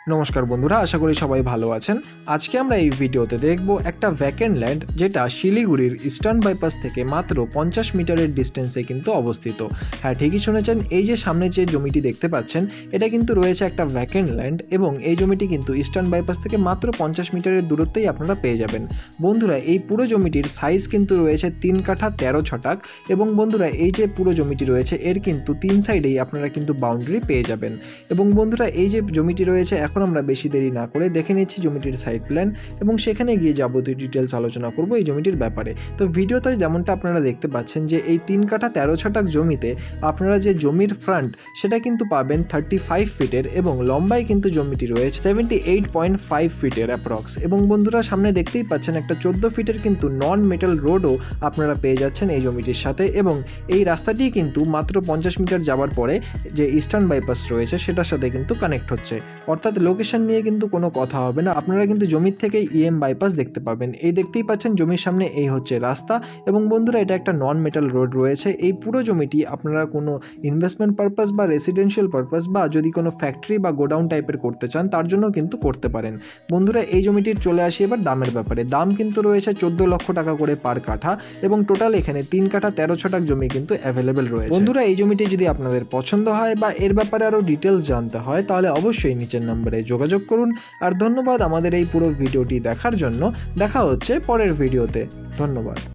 নমস্কার বন্ধুরা, আশা করি সবাই ভালো আছেন। আজকে আমরা এই ভিডিওতে দেখব একটা ভ্যাকেন্ট ল্যান্ড যেটা শিলিগুড়ির ইস্টার্ন বাইপাস থেকে মাত্র 50 মিটারের ডিস্টেন্সে কিন্তু অবস্থিত। হ্যাঁ, ঠিকই শুনেছেন, এই যে সামনে যে জমিটি দেখতে পাচ্ছেন এটা কিন্তু রয়েছে একটা ভ্যাকেন্ট ল্যান্ড এবং এই জমিটি কিন্তু ইস্টার্ন বাইপাস থেকে মাত্র 50 মিটারের দূরত্বেই আপনারা পেয়ে যাবেন। বন্ধুরা, এই পুরো জমিটির সাইজ কিন্তু রয়েছে 3 কাঠা 13 ছটাক এবং বন্ধুরা এই যে পুরো জমিটি রয়েছে এর কিন্তু 3 সাইডেই আপনারা কিন্তু বাউন্ডারি পেয়ে যাবেন। এবং বন্ধুরা এই যে জমিটি রয়েছে, এখন আমরা বেশি দেরি না করে দেখে নিচ্ছি জমিটির সাইড প্ল্যান এবং সেখানে গিয়ে যাবতীয় ডিটেলস আলোচনা করব এই জমিটির ব্যাপারে। তো ভিডিওতে যেমনটা আপনারা দেখতে পাচ্ছেন যে এই 3 কাঠা 13 ছটাক জমিতে আপনারা যে জমির ফ্রন্ট সেটা কিন্তু পাবেন 35 ফিটের এবং লম্বায় কিন্তু জমিটি রয়েছে 78.5 ফিটের অ্যাপ্রক্স। এবং বন্ধুরা সামনে দেখতেই পাচ্ছেন একটা 14 ফিটের কিন্তু নন মেটাল রোডও আপনারা পেয়ে যাচ্ছেন এই জমিটির সাথে। এবং এই রাস্তাটি কিন্তু মাত্র 50 মিটার যাওয়ার পরে যে ইস্টার্ন বাইপাস রয়েছে সেটার সাথে কিন্তু কানেক্ট হচ্ছে, অর্থাৎ লোকেশন নিয়ে কিন্তু কোনো কথা হবে না। আপনারা কিন্তু জমির থেকে ইএম বাইপাস দেখতে পাবেন। এই দেখতেই পাচ্ছেন জমির সামনে এই হচ্ছে রাস্তা এবং বন্ধুরা এটা একটা নন মেটাল রোড রয়েছে। এই পুরো জমিটি আপনারা কোনো ইনভেস্টমেন্ট পারপাস বা রেসিডেন্সিয়াল পারপাস বা যদি কোনো ফ্যাক্টরি বা গোডাউন টাইপের করতে চান তার জন্য কিন্তু করতে পারেন। বন্ধুরা এই জমিটির চলে আসি এবার দামের ব্যাপারে। দাম কিন্তু রয়েছে 14 লক্ষ টাকা করে পার কাঠা এবং টোটাল এখানে 3 কাঠা 13 ছটাক জমি কিন্তু অ্যাভেলেবেল রয়েছে। বন্ধুরা এই জমিটি যদি আপনাদের পছন্দ হয় বা এর ব্যাপারে আরও ডিটেলস জানতে হয় তাহলে অবশ্যই নিচের নম্বরে যোগাযোগ করুন। আর ধন্যবাদ আমাদের এই পুরো ভিডিওটি দেখার জন্য। দেখা হচ্ছে পরের ভিডিওতে। ধন্যবাদ।